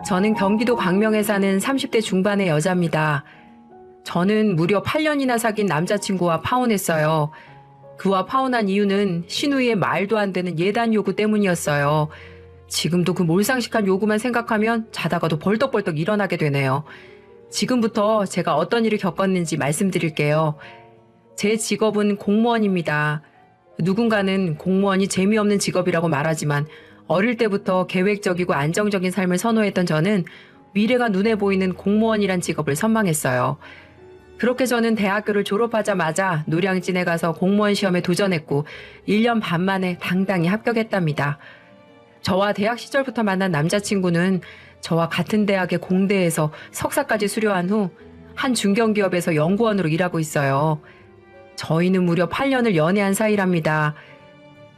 저는 경기도 광명에 사는 30대 중반의 여자입니다. 저는 무려 8년이나 사귄 남자친구와 파혼했어요. 그와 파혼한 이유는 시누이의 말도 안 되는 예단 요구 때문이었어요. 지금도 그 몰상식한 요구만 생각하면 자다가도 벌떡벌떡 일어나게 되네요. 지금부터 제가 어떤 일을 겪었는지 말씀드릴게요. 제 직업은 공무원입니다. 누군가는 공무원이 재미없는 직업이라고 말하지만 어릴 때부터 계획적이고 안정적인 삶을 선호했던 저는 미래가 눈에 보이는 공무원이란 직업을 선망했어요. 그렇게 저는 대학교를 졸업하자마자 노량진에 가서 공무원 시험에 도전했고 1년 반 만에 당당히 합격했답니다. 저와 대학 시절부터 만난 남자친구는 저와 같은 대학의 공대에서 석사까지 수료한 후 한 중견기업에서 연구원으로 일하고 있어요. 저희는 무려 8년을 연애한 사이랍니다.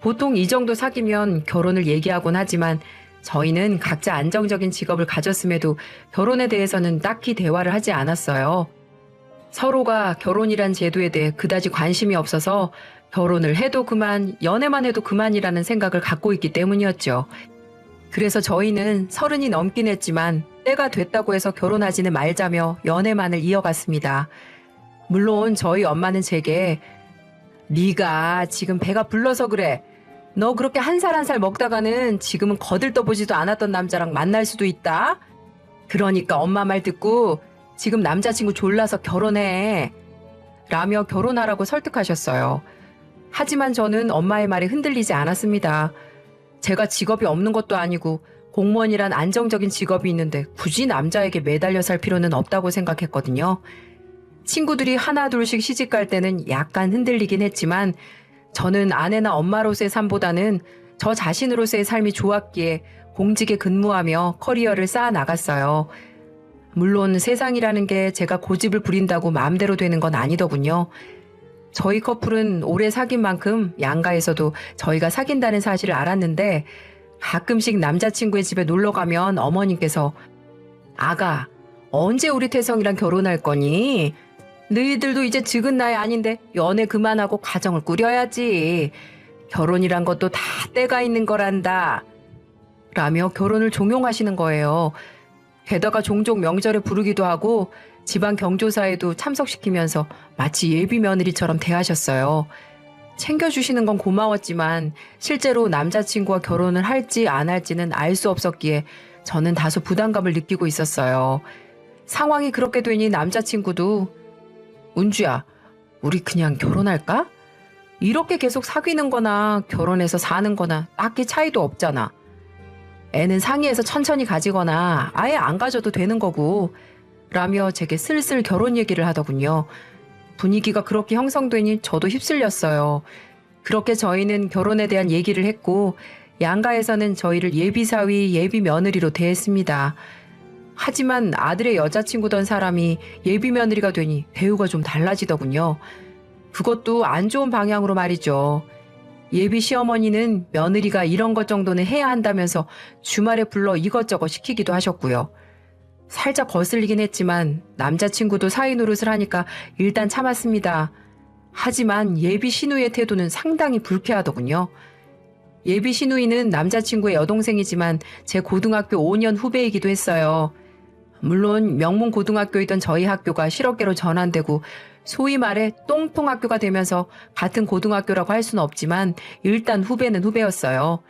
보통 이 정도 사귀면 결혼을 얘기하곤 하지만 저희는 각자 안정적인 직업을 가졌음에도 결혼에 대해서는 딱히 대화를 하지 않았어요. 서로가 결혼이란 제도에 대해 그다지 관심이 없어서 결혼을 해도 그만, 연애만 해도 그만이라는 생각을 갖고 있기 때문이었죠. 그래서 저희는 30이 넘긴 했지만 때가 됐다고 해서 결혼하지는 말자며 연애만을 이어갔습니다. 물론 저희 엄마는 제게 네가 지금 배가 불러서 그래. 너 그렇게 한 살 한 살 먹다가는 지금은 거들떠보지도 않았던 남자랑 만날 수도 있다. 그러니까 엄마 말 듣고 지금 남자친구 졸라서 결혼해. 라며 결혼하라고 설득하셨어요. 하지만 저는 엄마의 말에 흔들리지 않았습니다. 제가 직업이 없는 것도 아니고 공무원이란 안정적인 직업이 있는데 굳이 남자에게 매달려 살 필요는 없다고 생각했거든요. 친구들이 하나 둘씩 시집갈 때는 약간 흔들리긴 했지만 저는 아내나 엄마로서의 삶보다는 저 자신으로서의 삶이 좋았기에 공직에 근무하며 커리어를 쌓아 나갔어요. 물론 세상이라는 게 제가 고집을 부린다고 마음대로 되는 건 아니더군요. 저희 커플은 오래 사귄 만큼 양가에서도 저희가 사귄다는 사실을 알았는데 가끔씩 남자친구의 집에 놀러 가면 어머님께서 아가, 언제 우리 태성이랑 결혼할 거니? 너희들도 이제 적은 나이 아닌데 연애 그만하고 가정을 꾸려야지. 결혼이란 것도 다 때가 있는 거란다. 라며 결혼을 종용하시는 거예요. 게다가 종종 명절에 부르기도 하고 지방 경조사에도 참석시키면서 마치 예비 며느리처럼 대하셨어요. 챙겨주시는 건 고마웠지만 실제로 남자친구와 결혼을 할지 안 할지는 알 수 없었기에 저는 다소 부담감을 느끼고 있었어요. 상황이 그렇게 되니 남자친구도 은주야, 우리 그냥 결혼할까? 이렇게 계속 사귀는 거나 결혼해서 사는 거나 딱히 차이도 없잖아. 애는 상의해서 천천히 가지거나 아예 안 가져도 되는 거고 라며 제게 슬슬 결혼 얘기를 하더군요. 분위기가 그렇게 형성되니 저도 휩쓸렸어요. 그렇게 저희는 결혼에 대한 얘기를 했고 양가에서는 저희를 예비사위, 예비며느리로 대했습니다. 하지만 아들의 여자친구던 사람이 예비며느리가 되니 대우가 좀 달라지더군요. 그것도 안 좋은 방향으로 말이죠. 예비 시어머니는 며느리가 이런 것 정도는 해야 한다면서 주말에 불러 이것저것 시키기도 하셨고요. 살짝 거슬리긴 했지만 남자친구도 사위 노릇을 하니까 일단 참았습니다. 하지만 예비 시누이의 태도는 상당히 불쾌하더군요. 예비 시누이는 남자친구의 여동생이지만 제 고등학교 5년 후배이기도 했어요. 물론 명문 고등학교이던 저희 학교가 실업계로 전환되고 소위 말해 똥통학교가 되면서 같은 고등학교라고 할 수는 없지만 일단 후배는 후배였어요.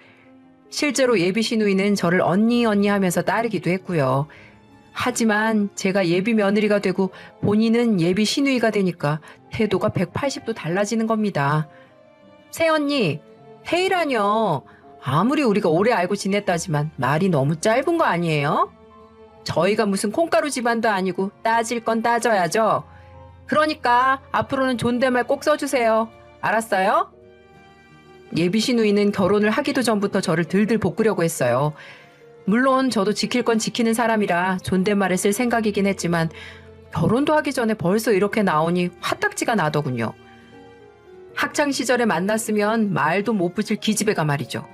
실제로 예비 시누이는 저를 언니 하면서 따르기도 했고요. 하지만 제가 예비 며느리가 되고 본인은 예비 시누이가 되니까 태도가 180도 달라지는 겁니다. 새언니, 헤이라뇨. 아무리 우리가 오래 알고 지냈다지만 말이 너무 짧은 거 아니에요? 저희가 무슨 콩가루 집안도 아니고 따질 건 따져야죠. 그러니까 앞으로는 존댓말 꼭 써주세요. 알았어요? 예비 시누이는 결혼을 하기도 전부터 저를 들들 볶으려고 했어요. 물론 저도 지킬 건 지키는 사람이라 존댓말을 쓸 생각이긴 했지만 결혼도 하기 전에 벌써 이렇게 나오니 화딱지가 나더군요. 학창시절에 만났으면 말도 못 붙일 기집애가 말이죠.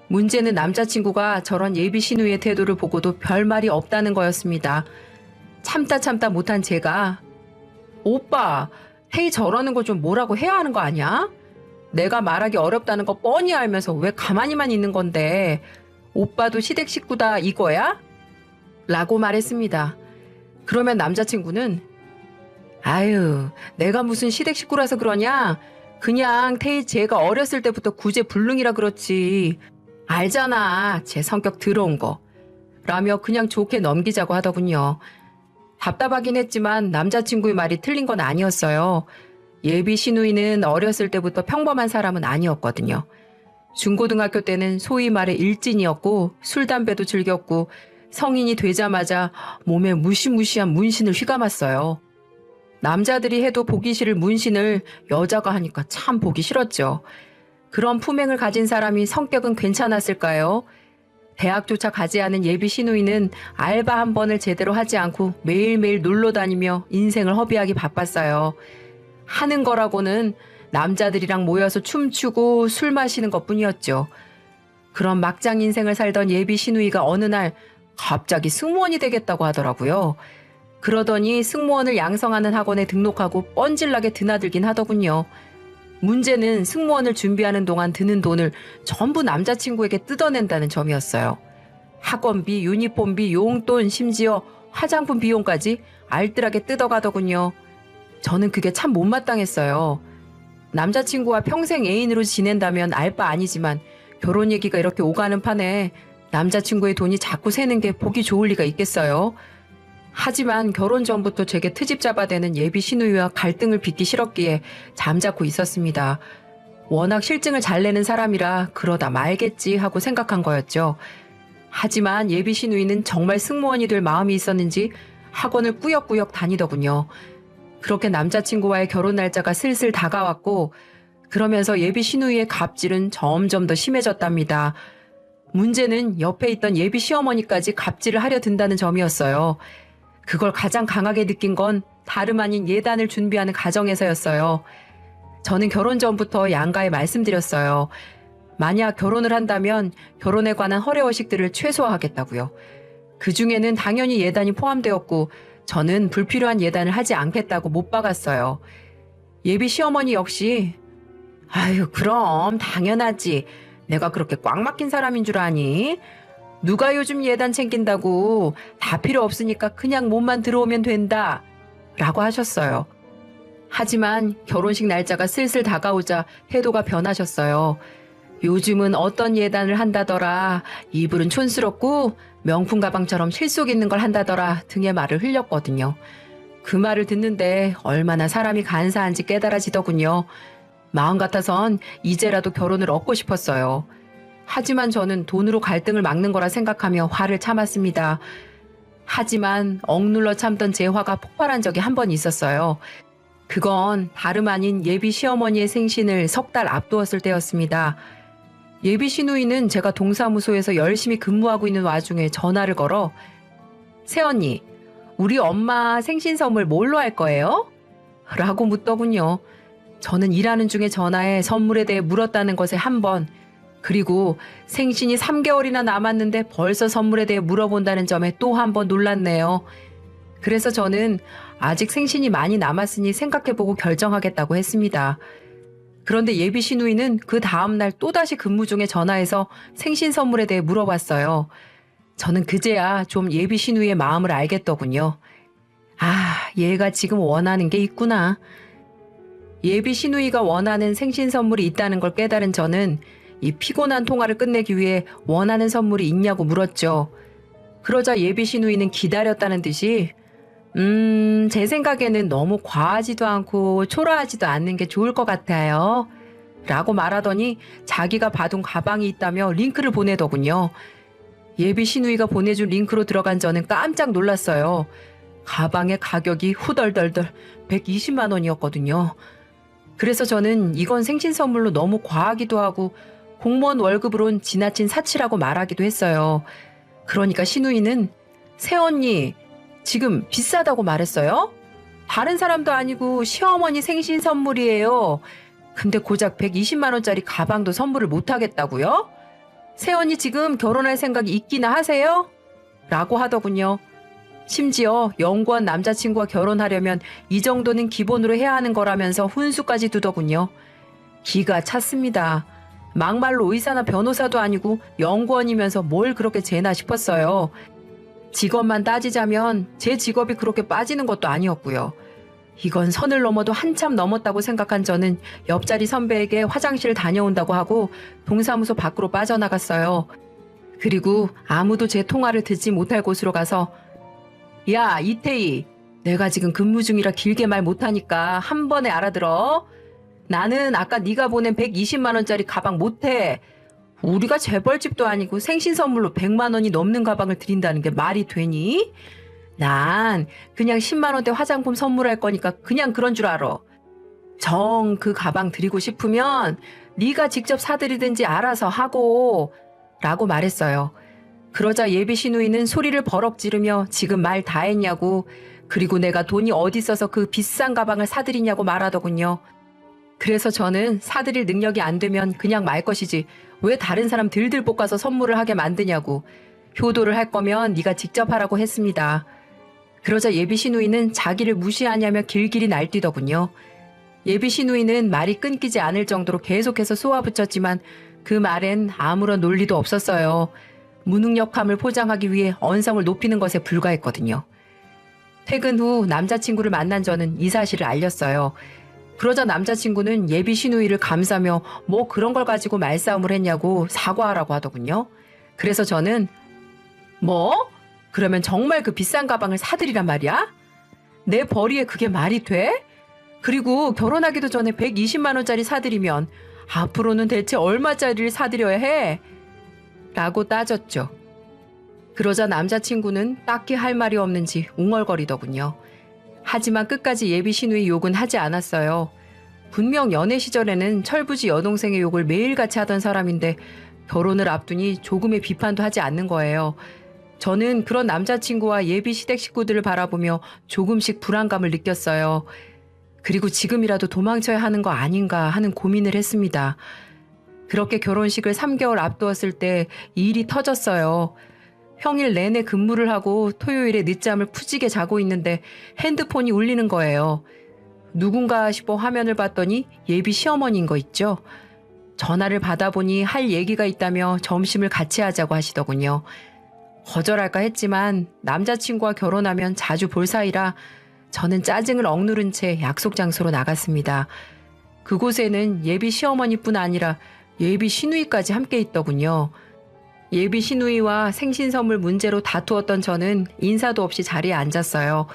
문제는 남자친구가 저런 예비 시누이의 태도를 보고도 별말이 없다는 거였습니다. 참다 못한 제가 오빠, 헤이 저러는 거 좀 뭐라고 해야 하는 거 아니야? 내가 말하기 어렵다는 거 뻔히 알면서 왜 가만히만 있는 건데 오빠도 시댁 식구다 이거야? 라고 말했습니다. 그러면 남자친구는 아유, 내가 무슨 시댁 식구라서 그러냐? 그냥 태희 쟤가 어렸을 때부터 구제불능이라 그렇지. 알잖아, 제 성격 더러운 거. 라며 그냥 좋게 넘기자고 하더군요. 답답하긴 했지만 남자친구의 말이 틀린 건 아니었어요. 예비 시누이는 어렸을 때부터 평범한 사람은 아니었거든요. 중고등학교 때는 소위 말해 일진이었고 술, 담배도 즐겼고 성인이 되자마자 몸에 무시무시한 문신을 휘감았어요. 남자들이 해도 보기 싫을 문신을 여자가 하니까 참 보기 싫었죠. 그런 품행을 가진 사람이 성격은 괜찮았을까요? 대학조차 가지 않은 예비 시누이는 알바 한 번을 제대로 하지 않고 매일매일 놀러 다니며 인생을 허비하기 바빴어요. 하는 거라고는 남자들이랑 모여서 춤추고 술 마시는 것뿐이었죠. 그런 막장 인생을 살던 예비 시누이가 어느 날 갑자기 승무원이 되겠다고 하더라고요. 그러더니 승무원을 양성하는 학원에 등록하고 뻔질나게 드나들긴 하더군요. 문제는 승무원을 준비하는 동안 드는 돈을 전부 남자친구에게 뜯어낸다는 점이었어요. 학원비, 유니폼비, 용돈, 심지어 화장품 비용까지 알뜰하게 뜯어가더군요. 저는 그게 참 못마땅했어요. 남자친구와 평생 애인으로 지낸다면 알 바 아니지만 결혼 얘기가 이렇게 오가는 판에 남자친구의 돈이 자꾸 새는 게 보기 좋을 리가 있겠어요. 하지만 결혼 전부터 제게 트집 잡아대는 예비 시누이와 갈등을 빚기 싫었기에 잠자코 있었습니다. 워낙 실증을 잘 내는 사람이라 그러다 말겠지 하고 생각한 거였죠. 하지만 예비 시누이는 정말 승무원이 될 마음이 있었는지 학원을 꾸역꾸역 다니더군요. 그렇게 남자친구와의 결혼 날짜가 슬슬 다가왔고 그러면서 예비 시누이의 갑질은 점점 더 심해졌답니다. 문제는 옆에 있던 예비 시어머니까지 갑질을 하려 든다는 점이었어요. 그걸 가장 강하게 느낀 건 다름 아닌 예단을 준비하는 과정에서였어요. 저는 결혼 전부터 양가에 말씀드렸어요. 만약 결혼을 한다면 결혼에 관한 허례허식들을 최소화하겠다고요. 그중에는 당연히 예단이 포함되었고 저는 불필요한 예단을 하지 않겠다고 못 박았어요. 예비 시어머니 역시 아유 그럼 당연하지. 내가 그렇게 꽉 막힌 사람인 줄 아니? 누가 요즘 예단 챙긴다고 다 필요 없으니까 그냥 몸만 들어오면 된다 라고 하셨어요. 하지만 결혼식 날짜가 슬슬 다가오자 태도가 변하셨어요. 요즘은 어떤 예단을 한다더라, 이불은 촌스럽고 명품 가방처럼 실속 있는 걸 한다더라 등의 말을 흘렸거든요. 그 말을 듣는데 얼마나 사람이 간사한지 깨달아지더군요. 마음 같아선 이제라도 결혼을 얻고 싶었어요. 하지만 저는 돈으로 갈등을 막는 거라 생각하며 화를 참았습니다. 하지만 억눌러 참던 제 화가 폭발한 적이 한 번 있었어요. 그건 다름 아닌 예비 시어머니의 생신을 석 달 앞두었을 때였습니다. 예비 시누이는 제가 동사무소에서 열심히 근무하고 있는 와중에 전화를 걸어 새언니, 우리 엄마 생신 선물 뭘로 할 거예요? 라고 묻더군요. 저는 일하는 중에 전화해 선물에 대해 물었다는 것에 한 번, 그리고 생신이 3개월이나 남았는데 벌써 선물에 대해 물어본다는 점에 또 한 번 놀랐네요. 그래서 저는 아직 생신이 많이 남았으니 생각해보고 결정하겠다고 했습니다. 그런데 예비 시누이는 그 다음날 또다시 근무 중에 전화해서 생신 선물에 대해 물어봤어요. 저는 그제야 좀 예비 시누이의 마음을 알겠더군요. 아, 얘가 지금 원하는 게 있구나. 예비 시누이가 원하는 생신 선물이 있다는 걸 깨달은 저는 이 피곤한 통화를 끝내기 위해 원하는 선물이 있냐고 물었죠. 그러자 예비 시누이는 기다렸다는 듯이 제 생각에는 너무 과하지도 않고 초라하지도 않는 게 좋을 것 같아요. 라고 말하더니 자기가 봐둔 가방이 있다며 링크를 보내더군요. 예비 시누이가 보내준 링크로 들어간 저는 깜짝 놀랐어요. 가방의 가격이 후덜덜덜 120만 원이었거든요. 그래서 저는 이건 생신 선물로 너무 과하기도 하고 공무원 월급으론 지나친 사치라고 말하기도 했어요. 그러니까 시누이는 새언니 지금 비싸다고 말했어요? 다른 사람도 아니고 시어머니 생신 선물이에요. 근데 고작 120만 원짜리 가방도 선물을 못하겠다고요? 새언니 지금 결혼할 생각이 있기나 하세요? 라고 하더군요. 심지어 연구원 남자친구와 결혼하려면 이 정도는 기본으로 해야 하는 거라면서 훈수까지 두더군요. 기가 찼습니다. 막말로 의사나 변호사도 아니고 연구원이면서 뭘 그렇게 재나 싶었어요. 직업만 따지자면 제 직업이 그렇게 빠지는 것도 아니었고요. 이건 선을 넘어도 한참 넘었다고 생각한 저는 옆자리 선배에게 화장실 다녀온다고 하고 동사무소 밖으로 빠져나갔어요. 그리고 아무도 제 통화를 듣지 못할 곳으로 가서 야, 이태희, 내가 지금 근무 중이라 길게 말 못하니까 한 번에 알아들어. 나는 아까 네가 보낸 120만 원짜리 가방 못해. 우리가 재벌집도 아니고 생신 선물로 100만 원이 넘는 가방을 드린다는 게 말이 되니? 난 그냥 10만 원대 화장품 선물할 거니까 그냥 그런 줄 알아. 정 그 가방 드리고 싶으면 네가 직접 사드리든지 알아서 하고 라고 말했어요. 그러자 예비 시누이는 소리를 버럭 지르며 지금 말 다 했냐고, 그리고 내가 돈이 어디 있어서 그 비싼 가방을 사드리냐고 말하더군요. 그래서 저는 사드릴 능력이 안 되면 그냥 말 것이지 왜 다른 사람 들들 볶아서 선물을 하게 만드냐고, 효도를 할 거면 네가 직접 하라고 했습니다. 그러자 예비 시누이는 자기를 무시하냐며 길길이 날뛰더군요. 예비 시누이는 말이 끊기지 않을 정도로 계속해서 쏘아붙였지만 그 말엔 아무런 논리도 없었어요. 무능력함을 포장하기 위해 언성을 높이는 것에 불과했거든요. 퇴근 후 남자친구를 만난 저는 이 사실을 알렸어요. 그러자 남자친구는 예비 시누이를 감싸며 뭐 그런 걸 가지고 말싸움을 했냐고 사과하라고 하더군요. 그래서 저는 뭐? 그러면 정말 그 비싼 가방을 사드리란 말이야? 내 벌이에 그게 말이 돼? 그리고 결혼하기도 전에 120만 원짜리 사드리면 앞으로는 대체 얼마짜리를 사드려야 해? 라고 따졌죠. 그러자 남자친구는 딱히 할 말이 없는지 웅얼거리더군요. 하지만 끝까지 예비 시누이 욕은 하지 않았어요. 분명 연애 시절에는 철부지 여동생의 욕을 매일같이 하던 사람인데 결혼을 앞두니 조금의 비판도 하지 않는 거예요. 저는 그런 남자친구와 예비 시댁 식구들을 바라보며 조금씩 불안감을 느꼈어요. 그리고 지금이라도 도망쳐야 하는 거 아닌가 하는 고민을 했습니다. 그렇게 결혼식을 3개월 앞두었을 때 일이 터졌어요. 평일 내내 근무를 하고 토요일에 늦잠을 푸지게 자고 있는데 핸드폰이 울리는 거예요. 누군가 싶어 화면을 봤더니 예비 시어머니인 거 있죠. 전화를 받아보니 할 얘기가 있다며 점심을 같이 하자고 하시더군요. 거절할까 했지만 남자친구와 결혼하면 자주 볼 사이라 저는 짜증을 억누른 채 약속 장소로 나갔습니다. 그곳에는 예비 시어머니뿐 아니라 예비 시누이까지 함께 있더군요. 예비 시누이와 생신 선물 문제로 다투었던 저는 인사도 없이 자리에 앉았어요.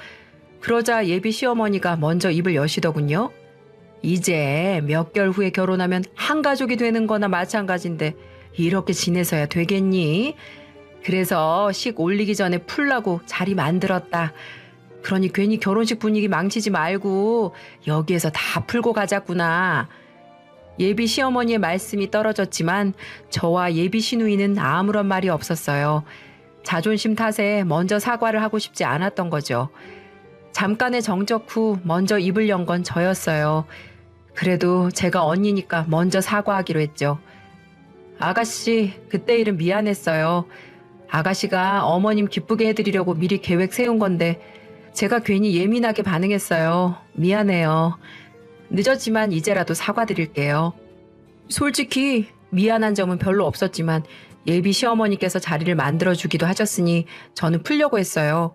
그러자 예비 시어머니가 먼저 입을 여시더군요. 이제 몇 개월 후에 결혼하면 한 가족이 되는 거나 마찬가지인데 이렇게 지내서야 되겠니? 그래서 식 올리기 전에 풀라고 자리 만들었다. 그러니 괜히 결혼식 분위기 망치지 말고 여기에서 다 풀고 가자꾸나. 예비 시어머니의 말씀이 떨어졌지만 저와 예비 시누이는 아무런 말이 없었어요. 자존심 탓에 먼저 사과를 하고 싶지 않았던 거죠. 잠깐의 정적 후 먼저 입을 연 건 저였어요. 그래도 제가 언니니까 먼저 사과하기로 했죠. 아가씨, 그때 일은 미안했어요. 아가씨가 어머님 기쁘게 해드리려고 미리 계획 세운 건데 제가 괜히 예민하게 반응했어요. 미안해요. 늦었지만 이제라도 사과드릴게요. 솔직히 미안한 점은 별로 없었지만 예비 시어머니께서 자리를 만들어주기도 하셨으니 저는 풀려고 했어요.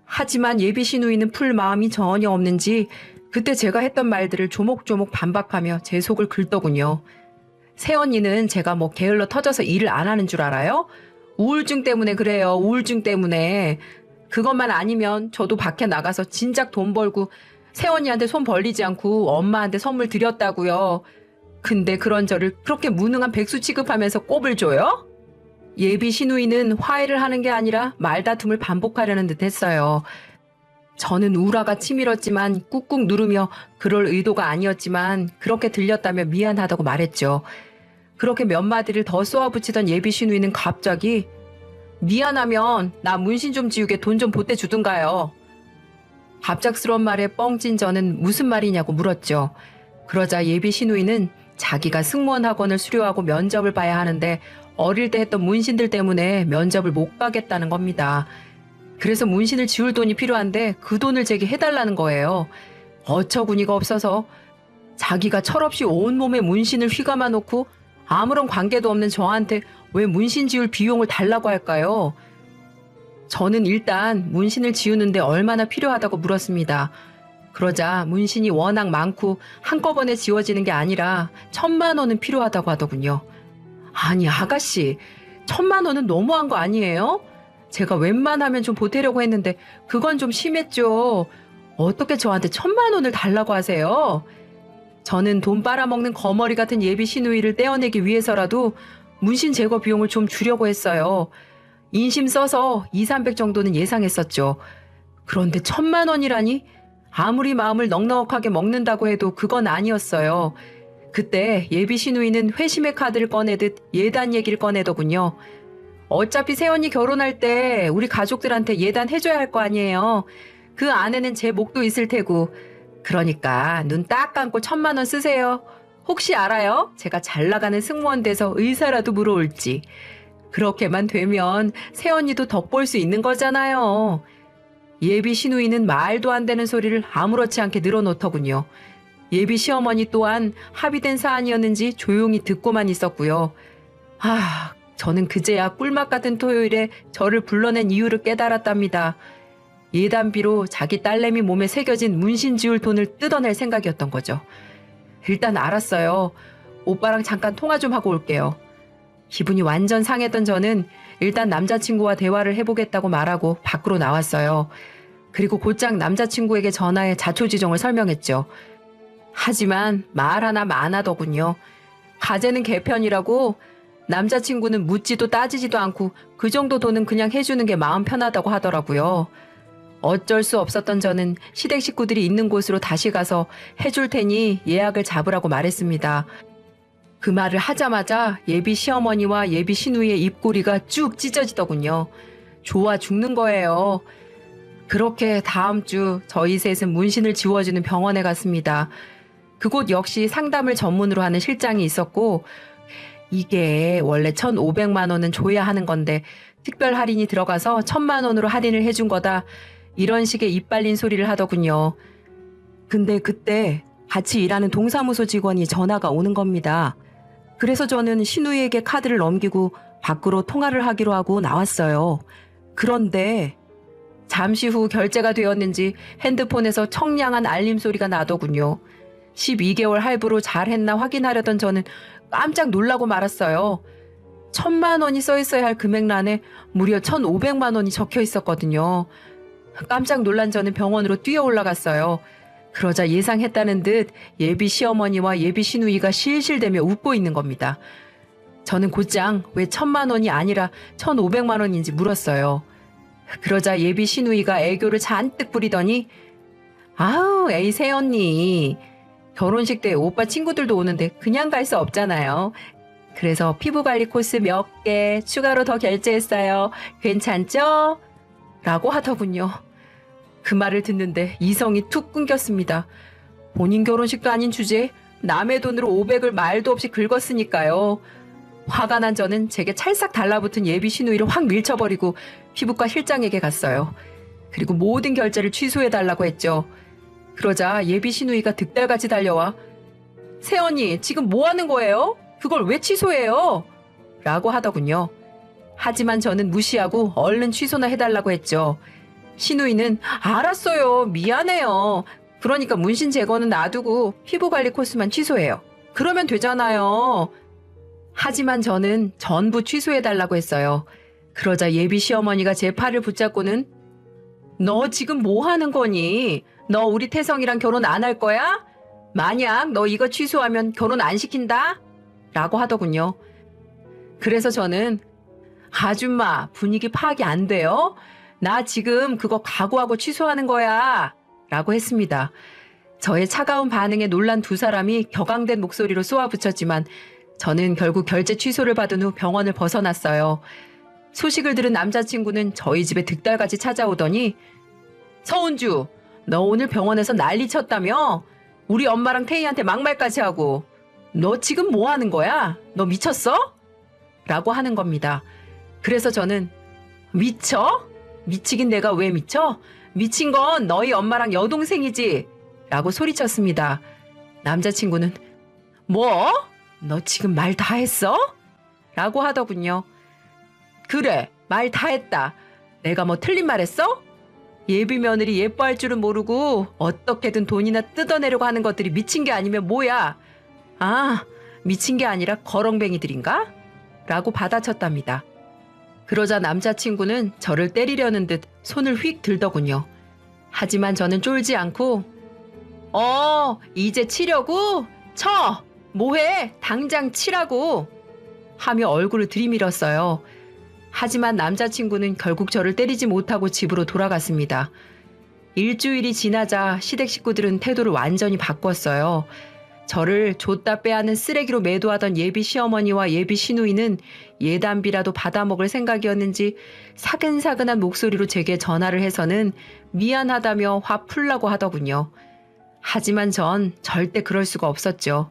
하지만 예비 시누이는 풀 마음이 전혀 없는지 그때 제가 했던 말들을 조목조목 반박하며 제 속을 긁더군요. 새언니는 제가 뭐 게을러 터져서 일을 안 하는 줄 알아요? 우울증 때문에 그래요. 우울증 때문에. 그것만 아니면 저도 밖에 나가서 진작 돈 벌고 새언니한테 손 벌리지 않고 엄마한테 선물 드렸다고요. 근데 그런 저를 그렇게 무능한 백수 취급하면서 꼽을 줘요? 예비 시누이는 화해를 하는 게 아니라 말다툼을 반복하려는 듯 했어요. 저는 우라가 치밀었지만 꾹꾹 누르며 그럴 의도가 아니었지만 그렇게 들렸다며 미안하다고 말했죠. 그렇게 몇 마디를 더 쏘아붙이던 예비 시누이는 갑자기 미안하면 나 문신 좀 지우게 돈 좀 보태주든가요. 갑작스러운 말에 뻥찐 저는 무슨 말이냐고 물었죠. 그러자 예비 시누이는 자기가 승무원 학원을 수료하고 면접을 봐야 하는데 어릴 때 했던 문신들 때문에 면접을 못 가겠다는 겁니다. 그래서 문신을 지울 돈이 필요한데 그 돈을 제게 해달라는 거예요. 어처구니가 없어서 자기가 철없이 온몸에 문신을 휘감아 놓고 아무런 관계도 없는 저한테 왜 문신 지을 비용을 달라고 할까요? 저는 일단 문신을 지우는데 얼마나 필요하다고 물었습니다. 그러자 문신이 워낙 많고 한꺼번에 지워지는 게 아니라 1,000만 원은 필요하다고 하더군요. 아니, 아가씨, 1,000만 원은 너무한 거 아니에요? 제가 웬만하면 좀 보태려고 했는데 그건 좀 심했죠. 어떻게 저한테 1,000만 원을 달라고 하세요? 저는 돈 빨아먹는 거머리 같은 예비 시누이를 떼어내기 위해서라도 문신 제거 비용을 좀 주려고 했어요. 인심 써서 200~300 정도는 예상했었죠. 그런데 1,000만 원이라니? 아무리 마음을 넉넉하게 먹는다고 해도 그건 아니었어요. 그때 예비 시누이는 회심의 카드를 꺼내듯 예단 얘기를 꺼내더군요. 어차피 새언니 결혼할 때 우리 가족들한테 예단 해줘야 할 거 아니에요. 그 안에는 제 목도 있을 테고. 그러니까 눈 딱 감고 1,000만 원 쓰세요. 혹시 알아요? 제가 잘 나가는 승무원 돼서 의사라도 물어올지. 그렇게만 되면 새언니도 덕볼 수 있는 거잖아요. 예비 시누이는 말도 안 되는 소리를 아무렇지 않게 늘어놓더군요. 예비 시어머니 또한 합의된 사안이었는지 조용히 듣고만 있었고요. 저는 그제야 꿀맛 같은 토요일에 저를 불러낸 이유를 깨달았답니다. 예단비로 자기 딸내미 몸에 새겨진 문신 지울 돈을 뜯어낼 생각이었던 거죠. 일단 알았어요. 오빠랑 잠깐 통화 좀 하고 올게요. 기분이 완전 상했던 저는 일단 남자친구와 대화를 해보겠다고 말하고 밖으로 나왔어요. 그리고 곧장 남자친구에게 전화해 자초지종을 설명했죠. 하지만 말 하나 많아더군요. 가재는 개편이라고. 남자친구는 묻지도 따지지도 않고 그 정도 돈은 그냥 해주는 게 마음 편하다고 하더라고요. 어쩔 수 없었던 저는 시댁 식구들이 있는 곳으로 다시 가서 해줄 테니 예약을 잡으라고 말했습니다. 그 말을 하자마자 예비 시어머니와 예비 시누이의 입꼬리가 쭉 찢어지더군요. 좋아 죽는 거예요. 그렇게 다음 주 저희 셋은 문신을 지워주는 병원에 갔습니다. 그곳 역시 상담을 전문으로 하는 실장이 있었고, 이게 원래 1,500만 원은 줘야 하는 건데 특별 할인이 들어가서 1,000만 원으로 할인을 해준 거다. 이런 식의 입발린 소리를 하더군요. 근데 그때 같이 일하는 동사무소 직원이 전화가 오는 겁니다. 그래서 저는 신우이에게 카드를 넘기고 밖으로 통화를 하기로 하고 나왔어요. 그런데 잠시 후 결제가 되었는지 핸드폰에서 청량한 알림 소리가 나더군요. 12개월 할부로 잘했나 확인하려던 저는 깜짝 놀라고 말았어요. 1,000만 원이 써 있어야 할 금액란에 무려 1,500만 원이 적혀 있었거든요. 깜짝 놀란 저는 병원으로 뛰어 올라갔어요. 그러자 예상했다는 듯 예비 시어머니와 예비 시누이가 실실대며 웃고 있는 겁니다. 저는 곧장 왜 1,000만 원이 아니라 1,500만 원인지 물었어요. 그러자 예비 시누이가 애교를 잔뜩 부리더니 아우 에이 새언니, 결혼식 때 오빠 친구들도 오는데 그냥 갈 수 없잖아요. 그래서 피부관리 코스 몇 개 추가로 더 결제했어요. 괜찮죠? 라고 하더군요. 그 말을 듣는데 이성이 툭 끊겼습니다. 본인 결혼식도 아닌 주제에 남의 돈으로 500을 말도 없이 긁었으니까요. 화가 난 저는 제게 찰싹 달라붙은 예비 시누이를 확 밀쳐버리고 피부과 실장에게 갔어요. 그리고 모든 결제를 취소해달라고 했죠. 그러자 예비 시누이가 득달같이 달려와 새언니 지금 뭐 하는 거예요? 그걸 왜 취소해요? 라고 하더군요. 하지만 저는 무시하고 얼른 취소나 해달라고 했죠. 시누이는 알았어요. 미안해요. 그러니까 문신 제거는 놔두고 피부관리 코스만 취소해요. 그러면 되잖아요. 하지만 저는 전부 취소해달라고 했어요. 그러자 예비 시어머니가 제 팔을 붙잡고는 너 지금 뭐 하는 거니? 너 우리 태성이랑 결혼 안 할 거야? 만약 너 이거 취소하면 결혼 안 시킨다? 라고 하더군요. 그래서 저는 아줌마 분위기 파악이 안 돼요? 나 지금 그거 각오하고 취소하는 거야 라고 했습니다. 저의 차가운 반응에 놀란 두 사람이 격앙된 목소리로 쏘아붙였지만 저는 결국 결제 취소를 받은 후 병원을 벗어났어요. 소식을 들은 남자친구는 저희 집에 득달같이 찾아오더니 서은주, 너 오늘 병원에서 난리 쳤다며? 우리 엄마랑 태희한테 막말까지 하고. 너 지금 뭐 하는 거야? 너 미쳤어? 라고 하는 겁니다. 그래서 저는 미쳐? 미치긴 내가 왜 미쳐? 미친 건 너희 엄마랑 여동생이지? 라고 소리쳤습니다. 남자친구는 뭐? 너 지금 말 다 했어? 라고 하더군요. 그래, 말 다 했다. 내가 뭐 틀린 말 했어? 예비 며느리 예뻐할 줄은 모르고 어떻게든 돈이나 뜯어내려고 하는 것들이 미친 게 아니면 뭐야? 아, 미친 게 아니라 거렁뱅이들인가? 라고 받아쳤답니다. 그러자 남자친구는 저를 때리려는 듯 손을 휙 들더군요. 하지만 저는 쫄지 않고 이제 치려고? 쳐! 뭐해? 당장 치라고! 하며 얼굴을 들이밀었어요. 하지만 남자친구는 결국 저를 때리지 못하고 집으로 돌아갔습니다. 일주일이 지나자 시댁 식구들은 태도를 완전히 바꿨어요. 저를 줬다 빼앗는 쓰레기로 매도하던 예비 시어머니와 예비 시누이는 예단비라도 받아먹을 생각이었는지 사근사근한 목소리로 제게 전화를 해서는 미안하다며 화 풀라고 하더군요. 하지만 전 절대 그럴 수가 없었죠.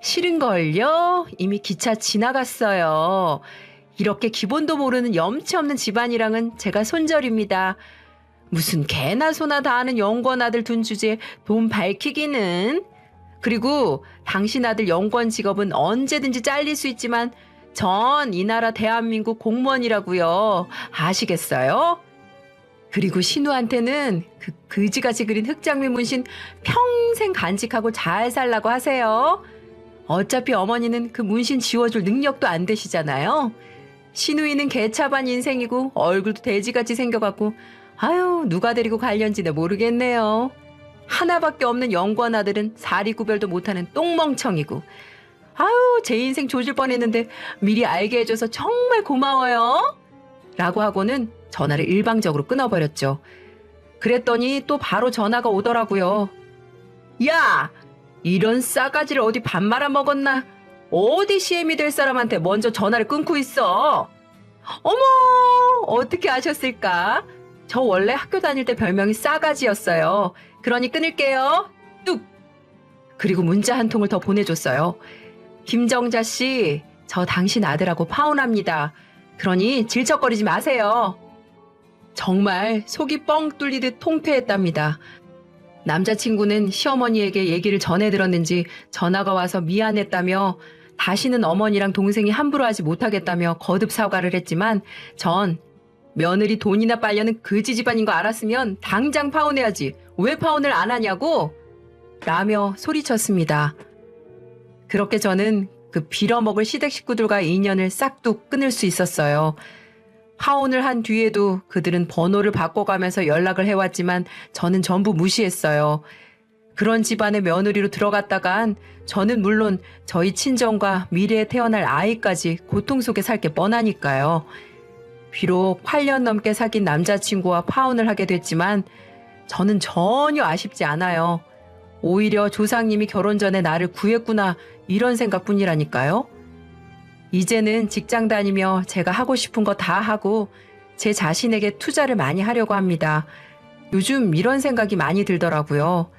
싫은걸요? 이미 기차 지나갔어요. 이렇게 기본도 모르는 염치 없는 집안이랑은 제가 손절입니다. 무슨 개나 소나 다 아는 영권 아들 둔 주제에 돈 밝히기는. 그리고 당신 아들 영권 직업은 언제든지 잘릴 수 있지만 전 이 나라 대한민국 공무원이라고요. 아시겠어요? 그리고 신우한테는 그 그지같이 그린 흑장미 문신 평생 간직하고 잘 살라고 하세요. 어차피 어머니는 그 문신 지워줄 능력도 안 되시잖아요. 신우이는 개차반 인생이고 얼굴도 돼지같이 생겨갖고 아유 누가 데리고 갈련지는 모르겠네요. 하나밖에 없는 영권 아들은 사리 구별도 못하는 똥멍청이고 아유 제 인생 조질 뻔했는데 미리 알게 해줘서 정말 고마워요. 라고 하고는 전화를 일방적으로 끊어버렸죠. 그랬더니 또 바로 전화가 오더라고요. 야! 이런 싸가지를 어디 밥 말아 먹었나? 어디 CM이 될 사람한테 먼저 전화를 끊고 있어. 어머! 어떻게 아셨을까? 저 원래 학교 다닐 때 별명이 싸가지였어요. 그러니 끊을게요. 뚝! 그리고 문자 한 통을 더 보내줬어요. 김정자 씨, 저 당신 아들하고 파혼합니다. 그러니 질척거리지 마세요. 정말 속이 뻥 뚫리듯 통쾌했답니다. 남자친구는 시어머니에게 얘기를 전해 들었는지 전화가 와서 미안했다며 다시는 어머니랑 동생이 함부로 하지 못하겠다며 거듭 사과를 했지만 전 며느리 돈이나 빨려는 그지 집안인 거 알았으면 당장 파혼해야지. 왜 파혼을 안 하냐고? 라며 소리쳤습니다. 그렇게 저는 그 빌어먹을 시댁 식구들과의 인연을 싹둑 끊을 수 있었어요. 파혼을 한 뒤에도 그들은 번호를 바꿔가면서 연락을 해왔지만 저는 전부 무시했어요. 그런 집안의 며느리로 들어갔다간 저는 물론 저희 친정과 미래에 태어날 아이까지 고통 속에 살 게 뻔하니까요. 비록 8년 넘게 사귄 남자친구와 파혼을 하게 됐지만 저는 전혀 아쉽지 않아요. 오히려 조상님이 결혼 전에 나를 구했구나 이런 생각뿐이라니까요. 이제는 직장 다니며 제가 하고 싶은 거 다 하고 제 자신에게 투자를 많이 하려고 합니다. 요즘 이런 생각이 많이 들더라고요.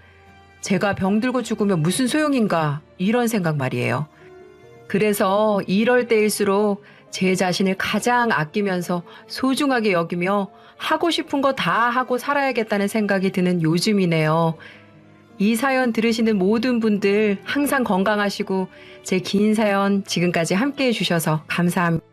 제가 병들고 죽으면 무슨 소용인가 이런 생각 말이에요. 그래서 이럴 때일수록 제 자신을 가장 아끼면서 소중하게 여기며 하고 싶은 거 다 하고 살아야겠다는 생각이 드는 요즘이네요. 이 사연 들으시는 모든 분들 항상 건강하시고 제 긴 사연 지금까지 함께해 주셔서 감사합니다.